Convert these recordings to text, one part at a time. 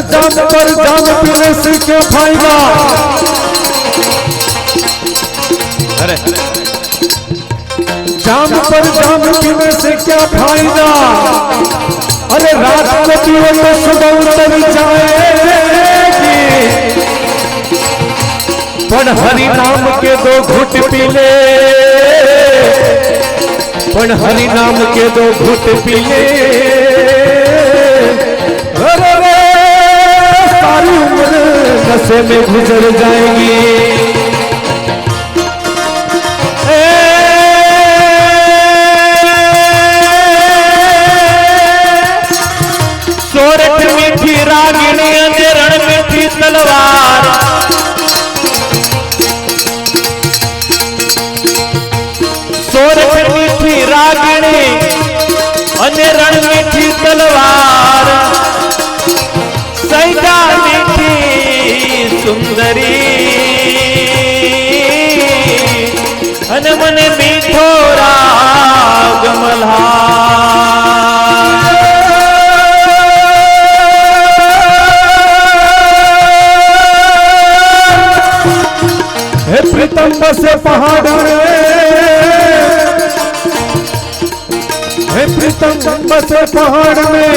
जाम पर जाम पीने से क्या फायदा। अरे जाम पर जाम पीने से क्या फायदा। अरे रात को पियो तो सुबह उतर जाएगी। पर हरि नाम के दो घुट पी ले, पर हरि नाम के दो घुट पी ले। अरे सारी उम्र नशे में गुजर जाएगी। सोरठ मीठी रागिणी रण मीठी तलवार। सोरठ मीठी रागिणी रण मीठी तलवार। सैगा मीठी सुंदरी मन मीठो राग मल्हार। प्रीतम बसे पहाड़ में, हे प्रीतम बसे पहाड़ में।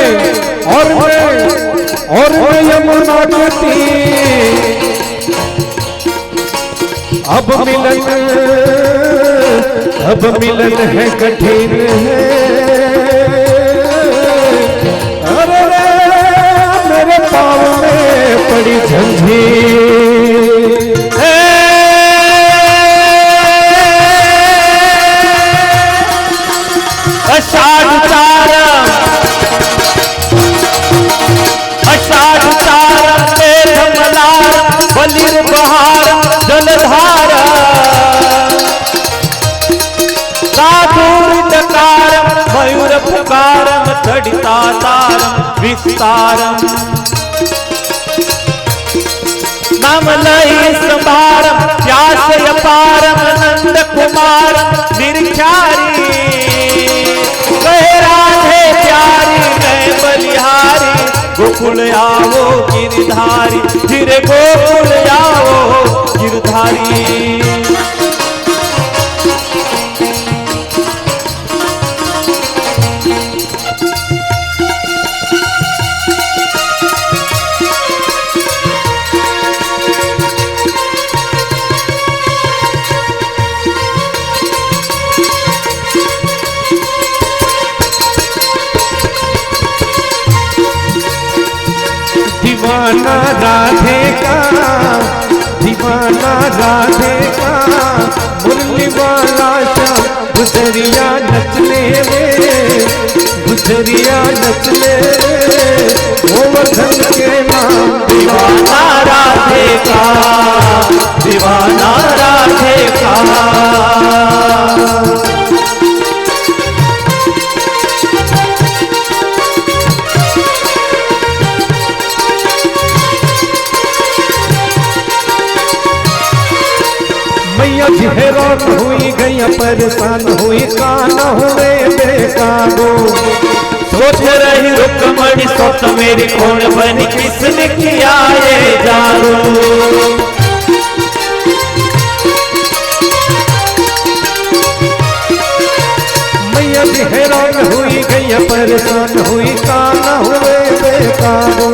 और मैं यमुना के तीर। अब मिलन है कठिन है। अरे मेरे पाँव में पड़ी जंजीर। अषाढ़ चारम मेघ मलार बलिर बहार जलधार। साधुर डकारम मयूर पुकारम तड़िता तारम विस्तारम। नाम लई संभारम प्यास अपारम नंद कुमारम निर्ख्यारी। राधे प्यारी मैं बलिहारी गोकुल आओ गिरधारी। फिर गोकुल आओ गिरधारी। दीवाना राधे का, दीवाना राधे का। मुरली वाला श्याम गुजरिया नचने में, गुजरिया नचने गोवर्धन के नाम। दीवाना राधे का, दीवाना राधे का। मैया जी हैरान हुई गई परेशान हुई कान हुए बेकाबू। सोच रही रुकमणी सोच मेरी कौन बनी किसने किया ये जादू। मैया जी हैरान हुई गई परेशान हुई कान हुए बेकाबू।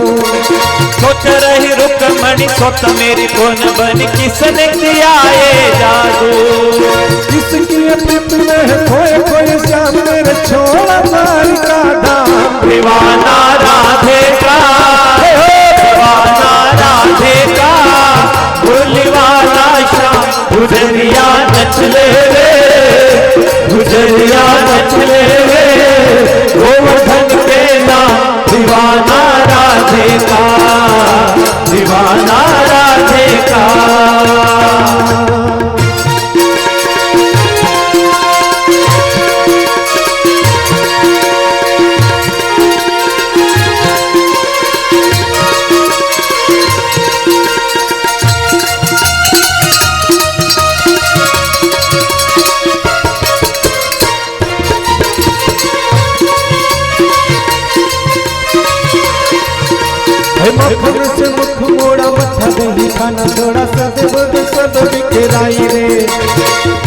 सोच रही रुकमणी सोच मेरी कौन बनी किसने किया ये जादू। किसकी प्रीत में खोए खोए श्याम मेरे छोड़ा मार का दाम। दीवाना राधे का, दीवाना राधे का। भोली वाला श्याम गुजरिया नच ले रे, गुजरिया नच ले रे। गोवर्धन के नाम दीवाना राधे का, दीवाना राधे का। खाना छोड़ा सब बिखराई रे।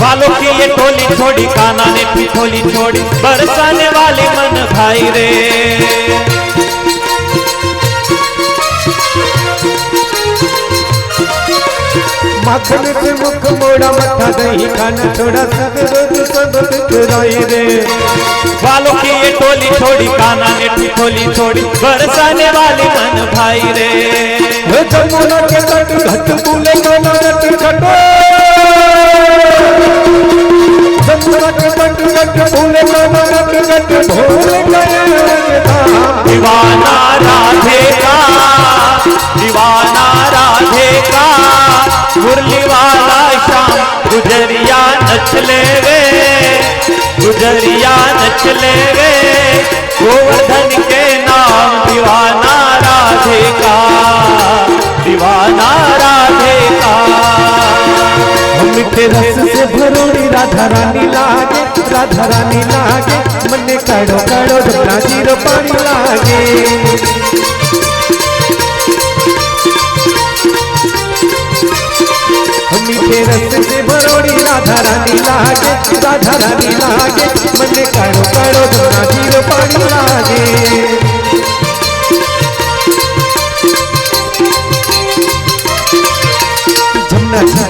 वालों की ये टोली छोड़ी, काना ने ठिठोली छोड़ी, बरसाने वाले मन भाई रे। माखन से मुख मोड़ा, मत्था दही खाना छोड़ा सब बिखराई रे। वालों की ये टोली छोड़ी, काना ने ठिठोली छोड़ी, बरसाने वाले मन भाई रे। जमुना के तट घट फूले काना नट घटो, जमुना के तट घट फूले काना नट घट भूल गए धाम। दीवाना राधे का, दीवाना राधे का, मुरली वाला शाम गुजरिया नच ले वे, गुजरिया नच ले वे, गोवर्धन के नाम दीवाना राधे का, दीवाना राधे का। मीठे रस से भरोड़ी राधा रानी लागे, राधा रानी लागे, मने काड़ो काड़ो जमुना जीरो पानी लागे। मीठे रस से भरोड़ी राधा रानी लागे, राधा रानी लागे, मने काड़ो काड़ो जमुना जीरो पानी लागे।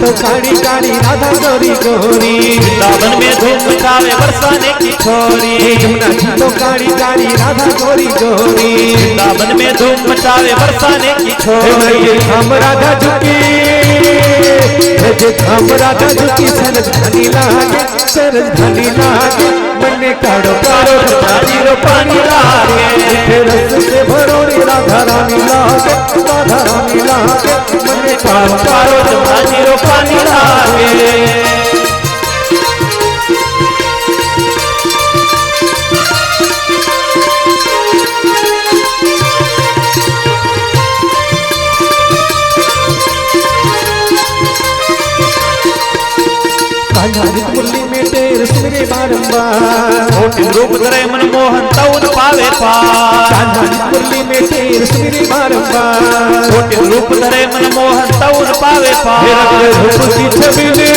तो काड़ी काड़ी राधा गोरी गोरी, वृंदावन में धूम मचावे बरसाने की छोरी। जमुना तो काड़ी काड़ी राधा गोरी गोरी, वृंदावन में धूम मचावे बरसाने की छोरी। हम राधा झुकी, हम राधा झुकी, सरस धनी लागे, सरस धनी लागे, मन्ने काड़ो काड़ो जीरो पानी लागे। मीठे रस से भरोड़ी राधा रानी लागे, राधा रानी लागे, मन्ने काड़ो काड़ो जीरो पानी लागे। मुरली में टेर सुमरे बारंबार, मोटी रूप धरे मनमोहन तउन पावे पार। मुरली में टेर सुमरे बारंबार, मोटी रूप धरे मनमोहन तउन पावे पार। रूप की छबिले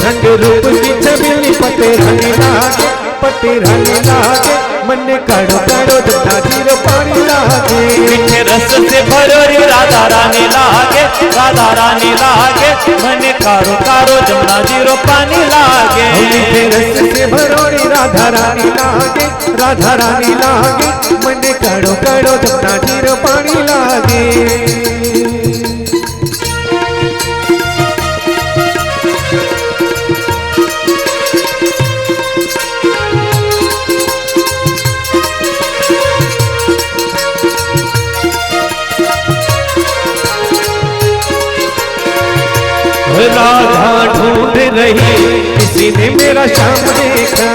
रंग रूप की छबिली पटे रानी लागे, पटे रानी लागे, मन्ने काड़ो काड़ो जमुना जीरो पानी लागे। मीठे रस से भरोरी राधा रानी लागे, राधा रानी लागे, मने कारो कारो जमुना जीरो पानी लागे। मीठे रस से भरोड़ी राधा रानी लागे, राधा रानी लागे, मन्ने काड़ो काड़ो जमुना जीरो पानी लागे। राधा ढूंढ रही, किसी ने मेरा श्याम देखा,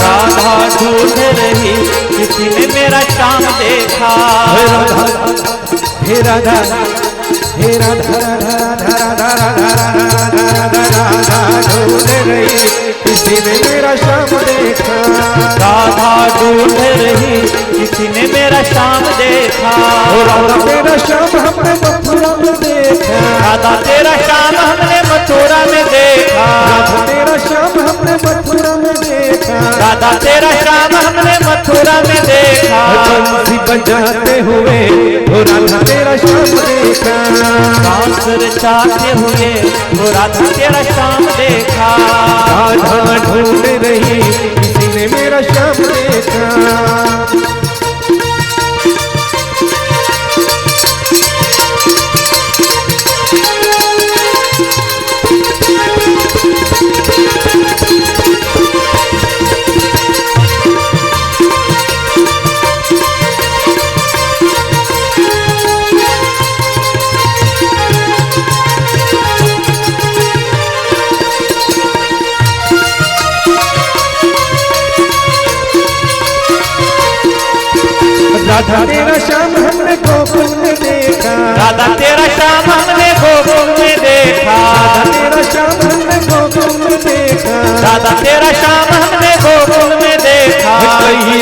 राधा ढूंढ रही, किसी ने मेरा शाम देखा। राधा हे राधा, हे राधा राधा राधा राधा राधा ढूंढ रही, किसी ने मेरा श्याम देखा। राधा ढूंढ रही, किसी ने मेरा शाम देखा। राधा तेरा श्याम हमने मथुरा में देखा, राधा तेरा शाम हमने मथुरा में देखा। राधा तेरा श्याम हमने मथुरा में देखा, राधा तेरा शाम हमने मथुरा में देखा। बंसी बजाते हुए वो राधा तेरा श्याम देखा, बांस रचाते हुए वो राधा तेरा शाम देखा। राधा ढूंढ रही, किसी ने मेरा श्याम देखा। राधा तेरा श्याम हमने गोकुल में देखा, राधा तेरा शाम हमने गोकुल में देखा। राधा तेरा श्याम हमने गोकुल में देखा। राधा तेरा शाम हमने गोकुल में देखा। कहीं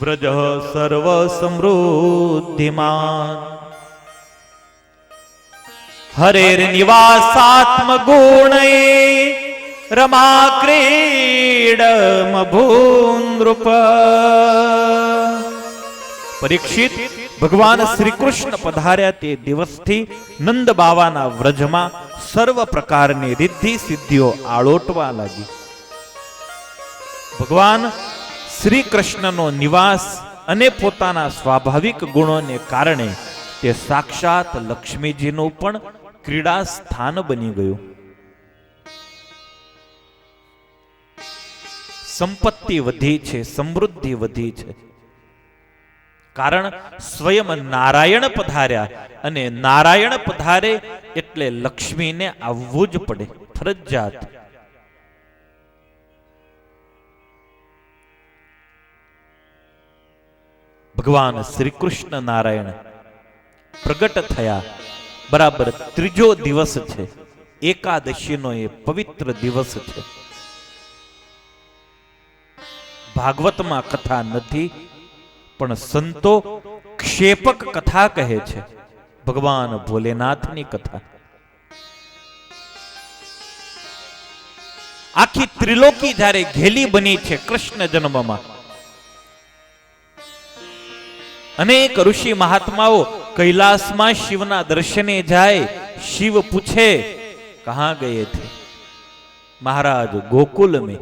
વ્રજ સર્વ સમૃદ્ધિમાન હરેર નિવાસાત્મ ગુણૈ રમા ક્રીડમ ભૂનૃપ. પરીક્ષિત, ભગવાન શ્રી કૃષ્ણ પધાર્યા તે દિવસથી નંદ બાવાના વ્રજમાં સર્વ પ્રકારની રિદ્ધિ સિદ્ધિઓ આળોટવા લાગી. ભગવાન શ્રી કૃષ્ણનો નિવાસ અને પોતાના સ્વાભાવિક ગુણોને કારણે તે સાક્ષાત લક્ષ્મીજીનું પણ ક્રીડા સ્થાન બની ગયું. સંપત્તિ વધી છે, સમૃદ્ધિ વધી છે, કારણ સ્વયં નારાયણ પધાર્યા, અને નારાયણ પધારે એટલે લક્ષ્મીને આવવું જ પડે, ફરજિયાત. ભગવાન શ્રી કૃષ્ણ નારાયણ પ્રગટ થયા બરાબર ત્રીજો દિવસ છે, એકાદશીનો એ પવિત્ર દિવસ છે. ભાગવતમાં કથા નથી, પણ સંતો ક્ષેપક કથા કહે છે, ભગવાન ભોલેનાથની કથા. આખી ત્રિલોકી જ્યારે ઘેલી બની છે કૃષ્ણ જન્મમાં, અનેક ઋષિ મહાત્માઓ કૈલાસમાં શિવના દર્શને જાય. શિવ પૂછે કહા ગયે થે? મહારાજ ગોકુલ में.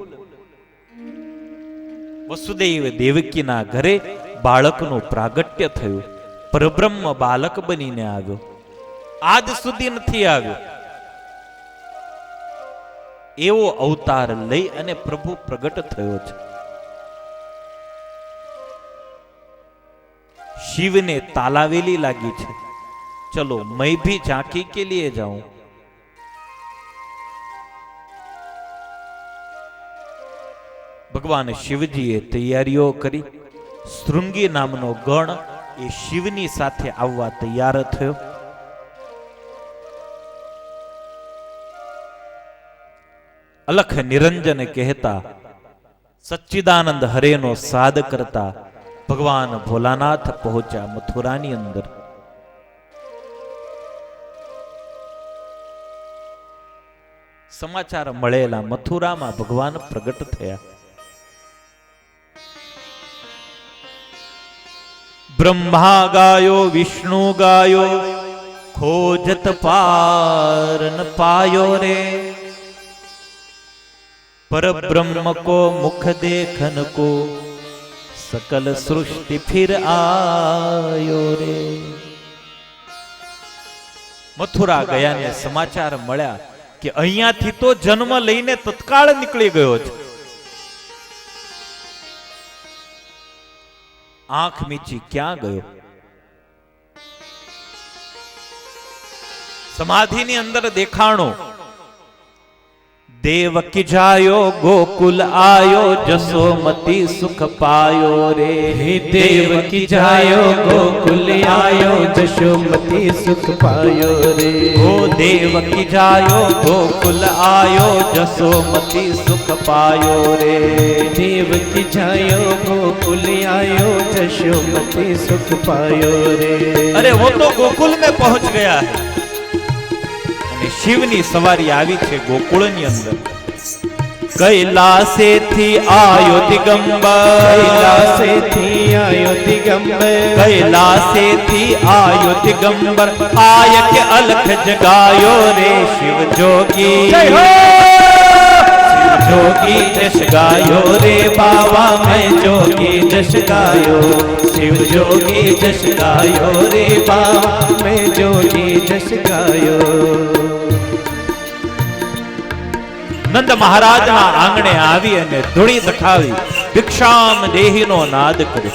વસુદેવ દેવકીના ઘરે બાળકનું પ્રાગટ્ય થયું, પરબ્રહ્મ બાલક બનીને આવ્યો, આજ સુધી નથી આવ્યો. એવો અવતાર લઈ અને પ્રભુ પ્રગટ થયો છે. शिव ने तालावेली लागी छे, चलो मैं भी झांकी के लिए जाऊं. भगवान शिवजीए तैयारीओ करी. श्रृंगी नामनो गण ए शिवनी साथे आववा तैयार थयो. अलख निरंजन कहता, सच्चिदानंद हरेनो साध करता भगवान भोलानाथ पहुंचा मथुरानी अंदर. समाचार મળેલા, મથુરામાં ભગવાન પ્રગટ થયા. બ્રહ્મા ગાયો, વિષ્ણુ ગાયો, खोजत पार न पायो रे, पर ब्रह्म को मुख देखन को सकल सृष्टि फिर आयो रे. मथुरा गया ने समाचार મળ્યા કે અહીંયાથી તો જન્મ લઈને તત્કાળ નીકળી ગયો છે. આંખ મીચી ક્યાં ગયો? સમાધિની અંદર દેખાણો. देवकी जायो गोकुल आयो, जसोमती सुख पायो रे. देवकी जायो गोकुल आयो, जसोमती सुख पायो रे. ओ देवकी जायो गोकुल आयो, जसोमती सुख पायो रे. देवकी जायो गोकुल आयो, जसोमती सुख पायो रे. अरे वो तो गोकुल में पहुंच गया है. शिवनी सवारी आवी छे गोकुळनी अंदर. कैलासे थी आयो दिगंबर, कैलासे थी आयो दिगंबर, कैलासे थी आयो दिगंबर. आय के अलख जगायो रे शिव जोगी. शिव जोगी जश गायो रे बाबा, मैं जोगी जश गायो. शिव जोगी जश गायो रे बाबा, मैं जोगी जश गायो. नंद महाराज ना आंगणे आवी अने धूणी दखावी भिक्षाम देहीनो नाद कर्यो.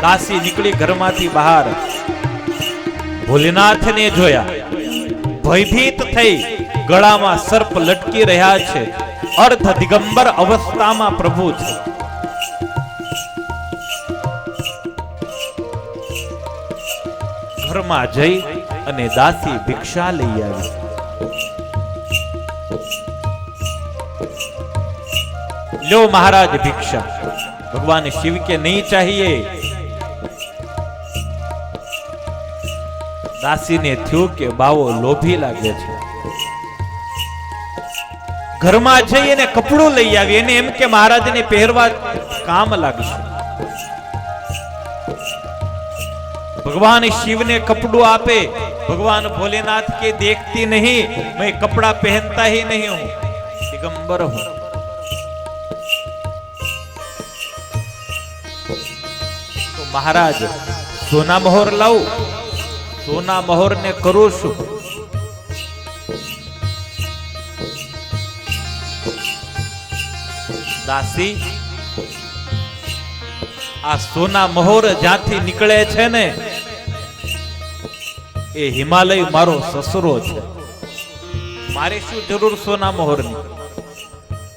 दासी निकली घरमांथी बहार. भोलेनाथ ने जोया, भयभीत थई गळामां सर्प लटकी रह्या छे. अर्ध दिगंबर अवस्थामां प्रभु छे. घरमां जई અને દાસી ભિક્ષા લઈ આવી. लो महाराज भिक्षा। भगवान शिव के नहीं चाहिए। दासी ने थयो के बावो लोभी लागे छे। घરમાં જઈ એને કપડું લઈ આવી, એને એમ કે મહારાજને પહેરવા કામ લાગશે। भगवान शिव ने कपड़ू आपे, भगवान भोलेनाथ के देखती नहीं, मैं कपड़ा पहनता ही नहीं हूं, दिगंबर हूं। तो महाराज सोना मोहर लाऊ, सोना मोहर ने करू शू? दासी आ सोना मोहर ज्यांथी निकळे छे ने ए हिमालय मारो ससरो छे। मारे शू जरूर सोना मोहरनी?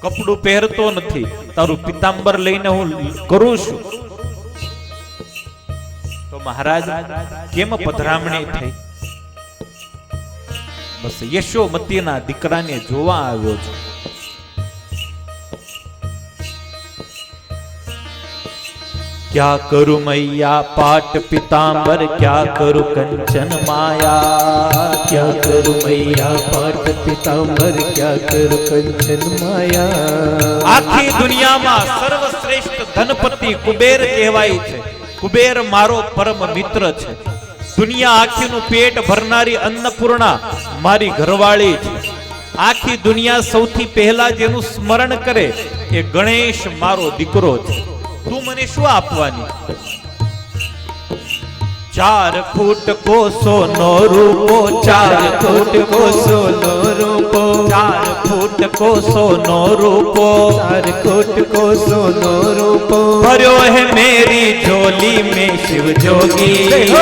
कपड़ू પહેરતો નથી, તારું પિતાંબર લઈને હું કરું છું। તો મહારાજ કેમ પધરામણી થઈ? બસ યશોમતીના દીકરાને જોવા આવ્યો છું। क्या करूं मैया पाट पीतांबर, क्या करूं कंचन माया, क्या करूं मैया पाट पीतांबर, क्या करूं कंचन माया। आखी दुनिया में सर्वश्रेष्ठ धनपति कुबेर कहवाय छे। कुबेर मारो परम मित्र छे। दुनिया आखी नु पेट भरनारी अन्नपूर्णा मारी घरवाળી छे। आखी दुनिया सौथी पहला जेनु स्मरण करे ए गणेश मारो दीकरो छे। तू मने शू आपवानी? 4 फूट को सोनो रूपो, 4 फूट को सोनो रूपो, 4 फूट को सोनो रूपो, 4 फूट को सोनो रूपो। भर्यो है मेरी झोली में शिव जोगी, शिव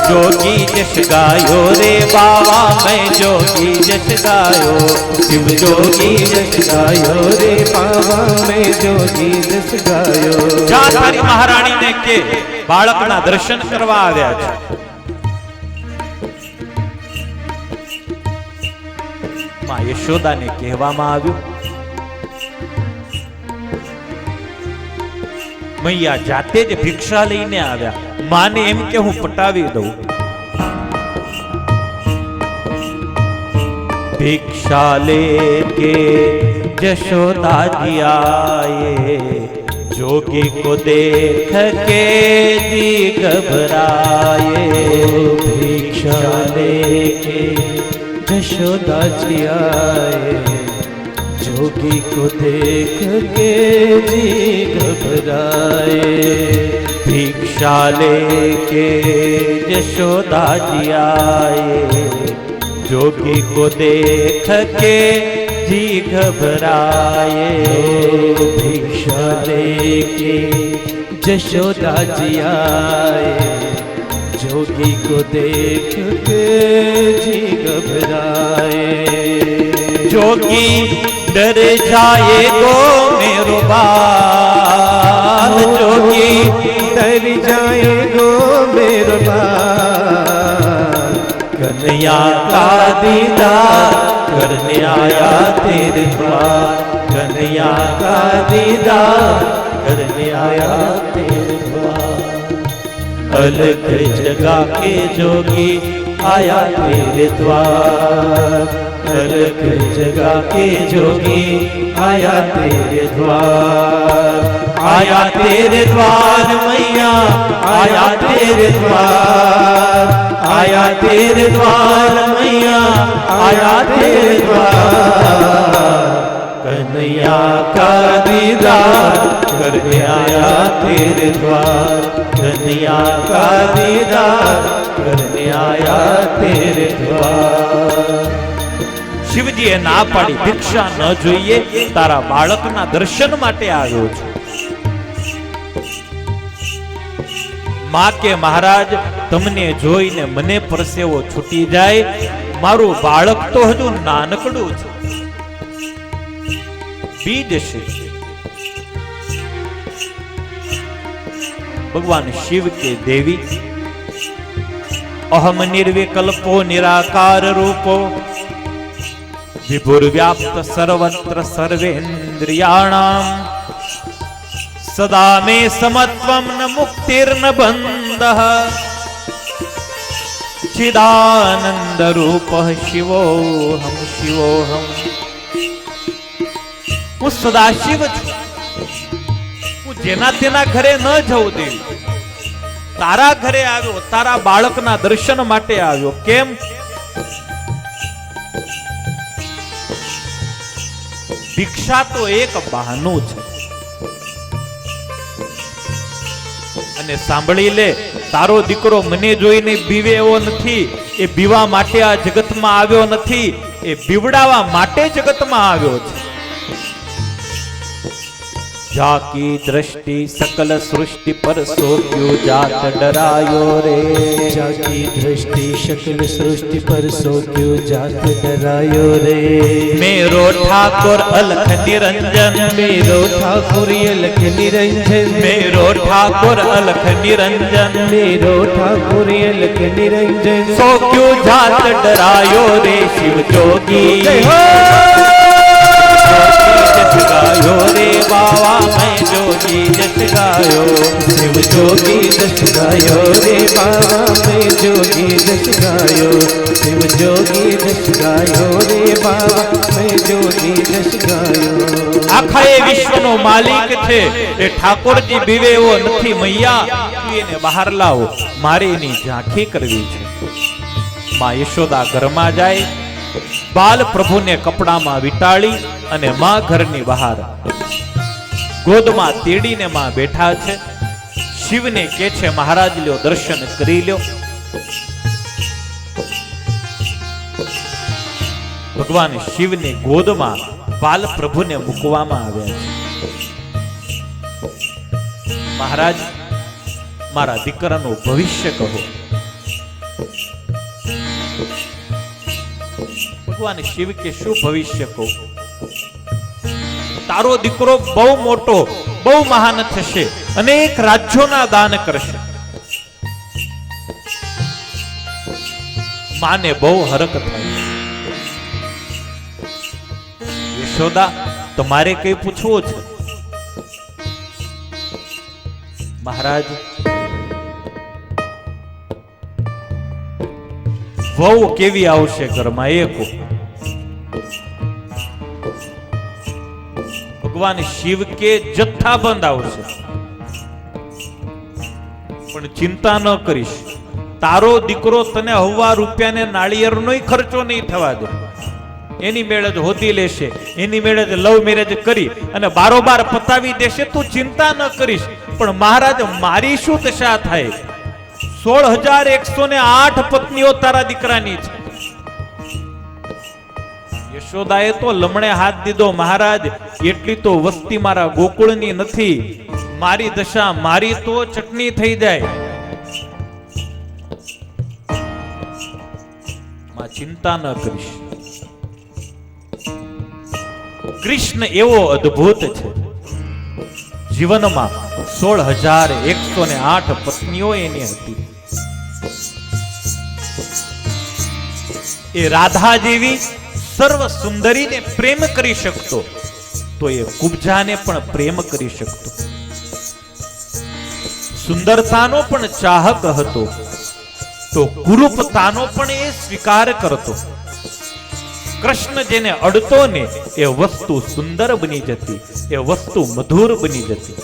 जोगी जश गायो रे बाबा, मैं जोगी जश गायो, शिव जोगी जश गायो रे बाबा, मैं जोगी जश गायो। जा तारी महाराणी ने के बाळकना दर्शन करवा આવ્યા છે। માં યશોદાને કહેવામાં આવ્યું, મૈયા જાતે જ ભિક્ષા લઈને આવ્યા। માને એમ કે હું પટાવી દઉં। भिक्षा लेके यशोदा जी आए, जोगी को देख के जी घबराए। भिक्षा लेके यशोदा जी आए, जोगी को देख के जी घबराए। भिक्षा लेके यशोदा जी आए, जोगी को देख के जी घबराए। भिक्षा लेके यशोदा जी आए, जोगी को देख के जी घबराए। जोगी डर जाएगो मेरो बाल, जोगी डर जाएगो मेरो बाल। कन्हैया का दीदार करने आया तेरे द्वार, कन्हैया का दीदार करने आया तेरे द्वार। अलग जगा के जोगी आया तेरे द्वार, अलग जगा के जोगी आया तेरे द्वार। आया तेरे द्वार मैया, आया तेरे द्वार, आया तेरे द्वार मैया, आया तेरे द्वार। कन्हैया का दीदार करने आया तेरे द्वार, कन्हैया का दीदार करने आया तेरे द्वार। शिवजीए ना पाड़ी, भिक्षा न જોઈએ, તારા બાળકના દર્શન માટે આવ્યો છું। માં કે મહારાજ તમને જોઈને મને પરસેવો છૂટી જાય, મારું બાળક તો હજુ નાનકડું છે, બીજ છે। भगवान शिव के देवी अहम निर्विकल्पो निराकार रूपो વિભુર્વ્યાપ્ત સર્વત્ર સર્વેન્દ્રિયાણામ સદા મે સમત્વમ ન મુક્તિર્ન બંધઃ ચિદાનંદ રૂપ શિવોહમ શિવોહમ. હું સદાશિવ છું. હું જેના તેના ઘરે ન જવું દેવી. તારા ઘરે આવ્યો, તારા બાળકના દર્શન માટે આવ્યો. કેમ? ભિક્ષા તો એક બહાનું છે. અને સાંભળી લે, તારો દીકરો મને જોઈને બીવે એવો નથી. એ બીવા માટે આ જગતમાં આવ્યો નથી. એ બીવડાવવા માટે જગતમાં આવ્યો છે. જાકી દ્રષ્ટિ સકલ સૃષ્ટિ પર સો ક્યું જાત ડરાયો રે. जाकी दृष्टि शकल सृष्टि पर सो क्यों जात डरायो रे. मेरो ठाकुर अलख निरंजन, मेरो ठाकुर अलख निरंजन, मेरो ठाकुर अलख निरंजन, मेरो ठाकुर अलख निरंजन. सो क्यों जात डरायो रे. शिव जोगी जस गायो रे बाबा, मैं जोगी जस गायो. शिव जोगी जस गायो रे बाबा, मैं जोगी जस गायो. शिव जोगी जस गायो रे बाबा, मैं जोगी जस गायो. આખા એ વિશ્વનો માલિક છે એ ઠાકોરજી બીવે એવો નથી. મૈયા, તું એને બહાર લાવો, મારે એની ઝાંખી કરવી છે. માં યશોદા ઘરમાં જાય, બાલ પ્રભુને કપડામાં વીંટાળી અને માં ઘરની બહાર ગોદમાં તેડીને માં બેઠા છે. શિવને કે છે, મહારાજ લ્યો, દર્શન કરી લ્યો. ભગવાન શિવની ગોદમાં બાલ પ્રભુને મૂકવામાં આવ્યા છે. મહારાજ, મારા દીકરાનું ભવિષ્ય કહો. ભગવાન શિવ કે શું ભવિષ્ય કહું? તારો દીકરો બહુ મોટો, બહુ મહાન થશે, અનેક રાજ્યોના દાન કરશે. માને બહુ હરક થાય. યશોદા, તમારે કઈ પૂછવું છે? મહારાજ, વહુ કેવી આવશે ઘરમાં એ કહો. ભગવાન શિવ કે જથ્થાબંધ આવશે, પણ ચિંતા ન કરીશ. તારો દીકરો તને હવા રૂપિયાને નાળિયેરનો ખર્ચો નહીં થવા દે. એની મેળે જ હોદી લેશે, એની મેળે જ લવ મેરેજ કરી અને બારોબાર પતાવી દેશે. તું ચિંતા ન કરીશ. પણ મહારાજ, મારી શું દશા થાય? 16,108 પત્નીઓ તારા દીકરાની છે. યશોદાએ તો લમણે હાથ દીધો. મહારાજ, એટલી તો વસ્તી મારા ગોકુળની નથી. મારી દશા, મારી તો ચટણી થઈ જાય. માં ચિંતા ન કરીશ. કૃષ્ણ એવો અદ્ભુત છે. જીવનમાં 16,108 પત્નીઓ એની હતી. એ રાધા જેવી સર્વ સુંદરીને પ્રેમ કરી શકતો તો એ કુબ્જાને પણ પ્રેમ કરી શકતો. સુંદરતાનો પણ ચાહક હતો તો કુરૂપતાનો પણ એ સ્વીકાર કરતો. કૃષ્ણ જેને અડતો ને એ વસ્તુ સુંદર બની જતી, એ વસ્તુ મધુર બની જતી.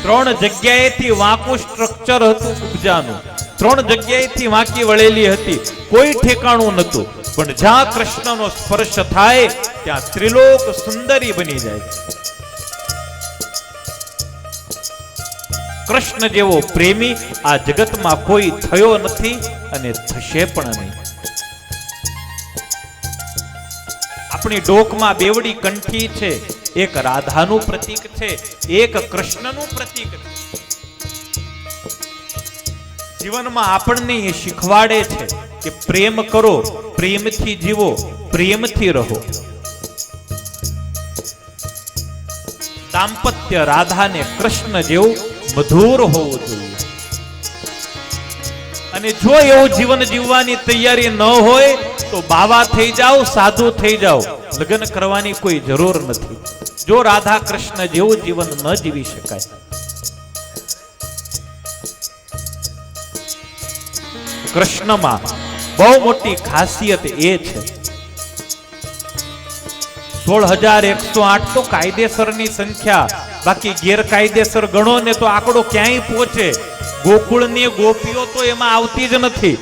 3 જગ્યાએથી વાંકું સ્ટ્રક્ચર હતું કુબ્જાનું. 3 જગ્યાએથી વાંકી વળેલી હતી. કોઈ ઠેકાણું નતું. પણ જ્યાં કૃષ્ણનો સ્પર્શ થાય ત્યાં ત્રિલોક સુંદરી બની જાય. કૃષ્ણ જેવો પ્રેમી આ જગતમાં કોઈ થયો નથી અને થશે પણ નહીં. આપણી ડોકમાં બેવડી કંઠી છે, એક રાધાનું પ્રતીક છે, એક કૃષ્ણનું પ્રતીક છે. જીવનમાં આપણને એ શીખવાડે છે કે પ્રેમ કરો, પ્રેમથી જીવો, પ્રેમથી રહો. દાંપત્ય રાધા ને કૃષ્ણ જેવું મધુર હોવું જોઈએ. અને જો એવું જીવન જીવવાની તૈયારી ન હોય તો બાવા થઈ જાઓ, સાધુ થઈ જાઓ, લગ્ન કરવાની કોઈ જરૂર નથી. જો રાધા કૃષ્ણ જેવું જીવન ન જીવી શકાય. કૃષ્ણમાં બહુ મોટી ખાસિયત એ છે 16,108 તો કાયદેસરની સંખ્યા, બાકી ગેરકાયદેસર ગણો ને તો આંકડો ક્યાંય પહોંચે. ગોકુળની ગોપીઓ તો એમાં આવતી જ નથી.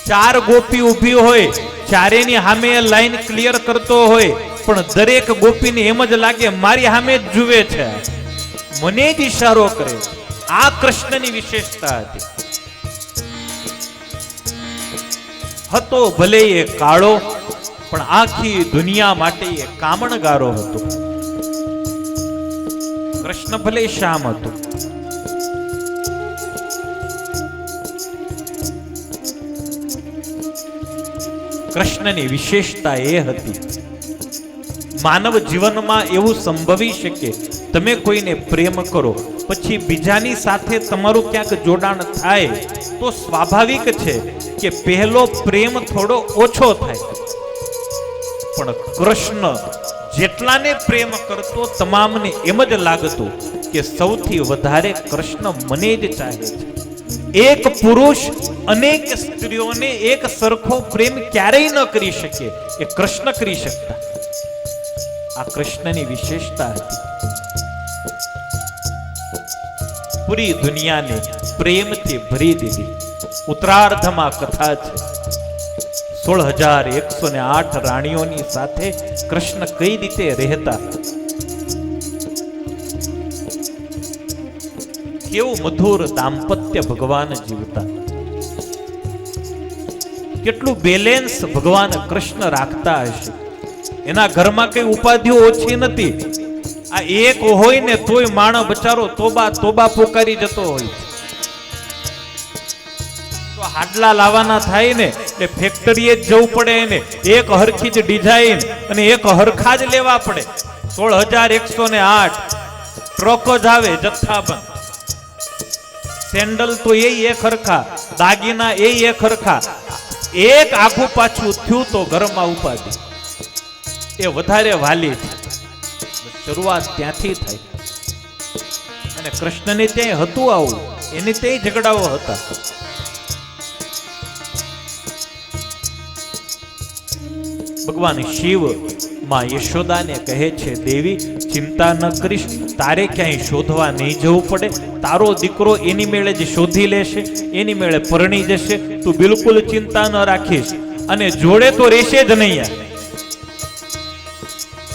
4 ગોપી ઊભી હોય, ચારેની સામે લાઈન ક્લિયર કરતો હોય, પણ દરેક ગોપીને એમ જ લાગે મારી સામે જ જુએ છે, મને જ ઈશારો કરે. આ કૃષ્ણની વિશેષતા હતી. હતો ભલે એ કાળો, પણ આખી દુનિયા માટે એ કામણગારો હતો. કૃષ્ણ ભલે શ્યામ હતો. કૃષ્ણની વિશેષતા એ હતી, માનવ જીવનમાં એવું સંભવી શકે તમે કોઈને પ્રેમ કરો, પછી બીજાની સાથે તમારું ક્યાંક જોડાણ થાય તો સ્વાભાવિક છે કે પહેલો પ્રેમ થોડો ઓછો થાય. પણ કૃષ્ણ જેટલાને પ્રેમ કરતો તમામને એમ જ લાગતું કે સૌથી વધારે કૃષ્ણ મને જ ચાહે છે. એક પુરુષ અનેક સ્ત્રીઓને એક સરખો પ્રેમ ક્યારેય ન કરી શકે, એ કૃષ્ણ કરી શકતા. આ કૃષ્ણની વિશેષતા હતી. પૂરી દુનિયાને પ્રેમથી ભરી દીધી. ઉત્તરાર્ધમાં કથા છે 16,108 રાણીઓની સાથે કૃષ્ણ કઈ રીતે રહેતા, કેવું મધુર દાંપત્ય ભગવાન જીવતા, કેટલું બેલેન્સ ભગવાન કૃષ્ણ રાખતા હશે. એના ઘરમાં કઈ ઉપાધિઓ ઓછી નથી. આ એક હોય ને તોય માણસ બચારો તોબા તોબા પોકારી જતો હોય. તો હાડલા લાવવાના થાય ને એટલે ફેક્ટરીએ જ જવું પડે ને, એક હરખી જ ડિઝાઇન અને એક હરખા જ લેવા પડે. 16,108 ટ્રકો જ આવે જથ્થાબંધ. સેન્ડલ તો એ એક હરખા, દાગીના એ એક હરખા. એક આખું પાછું થયું તો ઘરમાં ઉપાધિ. એ વધારે વાલી છે. શરૂઆત ત્યાંથી થાય. અને કૃષ્ણને ત્યાં હતું આવું, એને ત્યાં ઝઘડાઓ હતા. ભગવાન શિવ માં યશોદાને કહે છે, દેવી ચિંતા ન કરીશ, તારે ક્યાંય શોધવા નહીં જવું પડે. તારો દીકરો એની મેળે જ શોધી લેશે, એની મેળે પરણી જશે. તું બિલકુલ ચિંતા ન રાખીશ. અને જોડે તો રહેશે જ નહીં.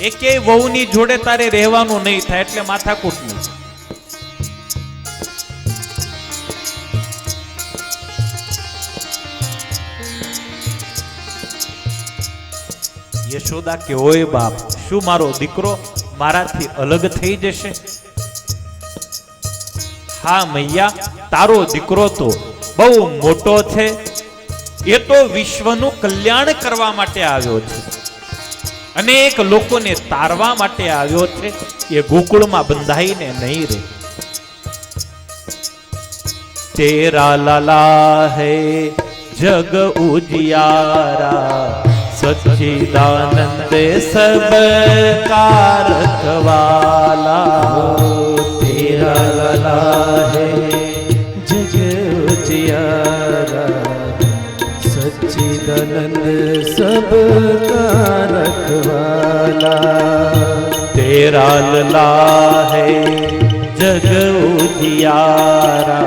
એકેય વહુની જોડે તારે રહેવાનું નહીં થાય, એટલે માથાકૂટ નહીં. યશોદા કે ઓય બાપ, શું મારો દીકરો મારાથી અલગ થઈ જશે? હા મૈયા, તારો દીકરો તો બહુ મોટો છે. એ તો વિશ્વનું કલ્યાણ કરવા માટે આવ્યો છે, અનેક લોકોને તારવા માટે આવ્યો છે. એ ગોકુળમાં બંધાઈને નહીં રહે. તેરા લાલા હે જગ ઉજિયારા, સચ્ચિદાનંદ સબ કા રખવાલા. તેરા લાલા હે જગ ઉજિયારા, સચ્ચિદાનંદ સબ કા રખવાલા. તેરા લાલા હે જગ ઉજિયારા,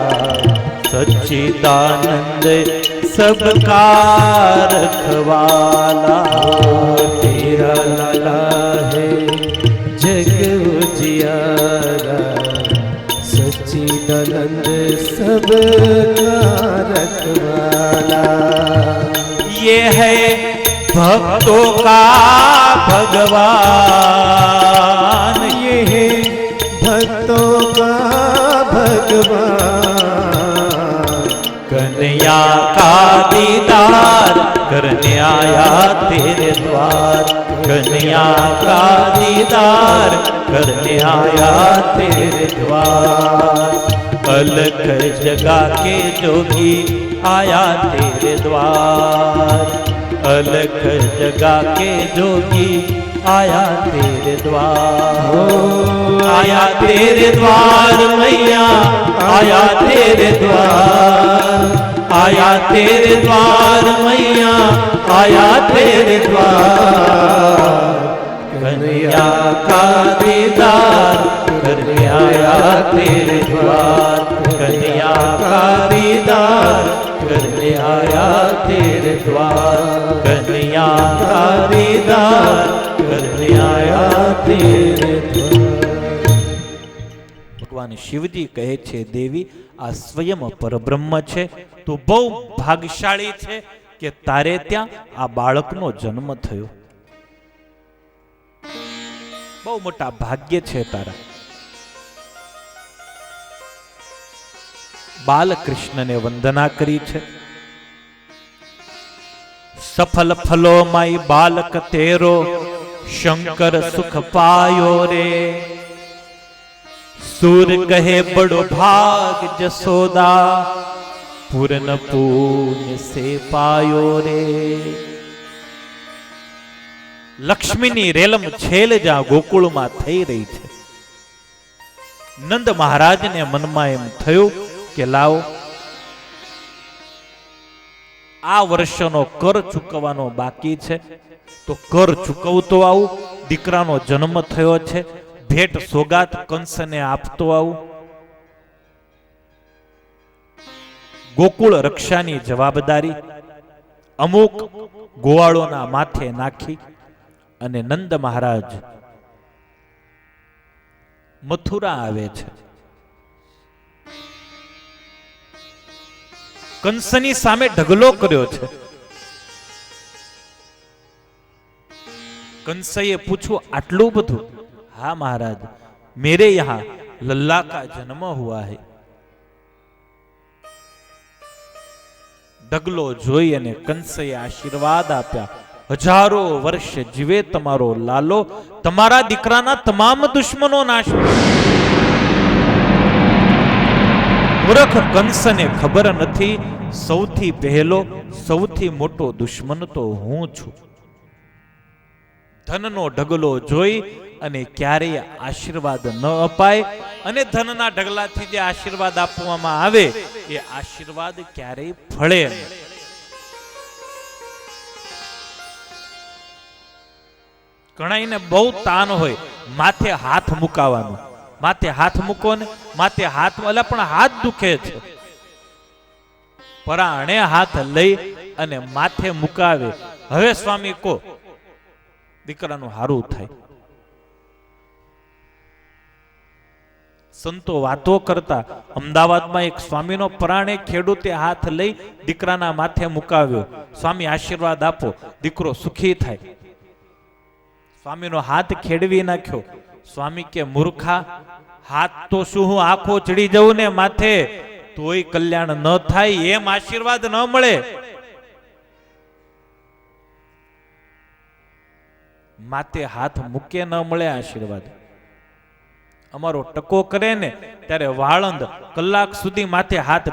સચ્ચિદાનંદ सबका रखवाला. तेरा लाला है जग उजियारा, सच्चिदानंद सबका रखवाला. ये है भक्तों का भगवान, ये है भक्तों का भगवान. कन्हैया का दीदार करने आया तेरे द्वार, कन्हैया का दीदार करने आया तेरे द्वार. अलख जगा के जोगी आया तेरे द्वार, अलख जगा के जोगी आया तेरे द्वार, आया तेरे द्वार मैया, आया तेरे द्वार, आया तेरे द्वार मैया, आया तेरे द्वार, कन्हैया का दीदार करने आया तेरे द्वार, कन्हैया का दीदार करने आया तेरे द्वार, कन्हैया का दीदार करने आया तेरे द्वार। भगवान शिवजी कहे छे देवी आ स्वयं परब्रह्म छे, तो बहु भाग्यशाળી છે કે તારે ત્યાં આ બાળકનો જન્મ થયો, બહુ મોટા ભાગ્ય છે તારા। બાલકૃષ્ણને વંદના કરી છે। સફલ ફલો માઈ બાલક તેરો, શંકર સુખ પાયો રે, सूर कहे बड़ो भाग जसोदा, पूर्ण पुण्य से पायो रे। लक्ष्मीनी रेलम छेल जा गोकुल में थई रही छे। नंद महाराज ने मन में एम थयो के लाओ आ वर्षनो कर चूकवानो बाकी छे, तो कर चूकवतो आऊं। दीकरानो जन्म थयो छे, भेट सोगात कंसने आपतो आऊं। गोकुल रक्षानी जवाबदारी अमुक गोवाळोना माथे नाखी अने नंद महाराज मथुरा आवे छे। कंसनी सामे ढगलो कर्यो छे। कंसए पूछो आटलू बधु? हाँ महाराज, मेरे यहाँ लल्ला का जन्म हुआ है। ढगलो जोई अने कंसए आशीर्वाद आप्या, हजारों वर्ष जीवे तमारो लालो, तमारा दीकराना तमाम दुश्मनो नाश। मूर्ख कंसने खबर नथी, सौथी पहेलो सौथी मोटो दुश्मन तो हूँ छू। धननो ढगलो जोई अने क्यारेय आशीर्वाद न अपाय, अने धनना ढगलाथी जे आशीर्वाद आपवामां आवे ए आशीर्वाद क्यारेय फळे नहीं। घणाईने बहु तान होय, माथे हाथ मुकावानो, माथे हाथ मूको ने माथे हाथ वाला पण हाथ दुखे छे। पराणे हाथ लई अने माथे मुकावे, हवे स्वामी को दीकरानुं हारू थाय। संतो वातो करता अमदावाद में एक स्वामी नो पराणे खेडूते हाथ लई दीकराना माथे मुकाव्यो, स्वामी आशीर्वाद आपो, दीकरो सुखी थाय। स्वामी नो हाथ खेडवी नाख्यो। स्वामी के मूर्खा, हाथ तो शुं हूँ आखो चढ़ी जाऊं ने माथे तोय कल्याण न थाय, एम आशीर्वाद न मळे। माथे हाथ मूके न मळे आशीर्वाद। अमारो टको करे ने त्यारे वाळंद कलाक सुधी माथे हाथ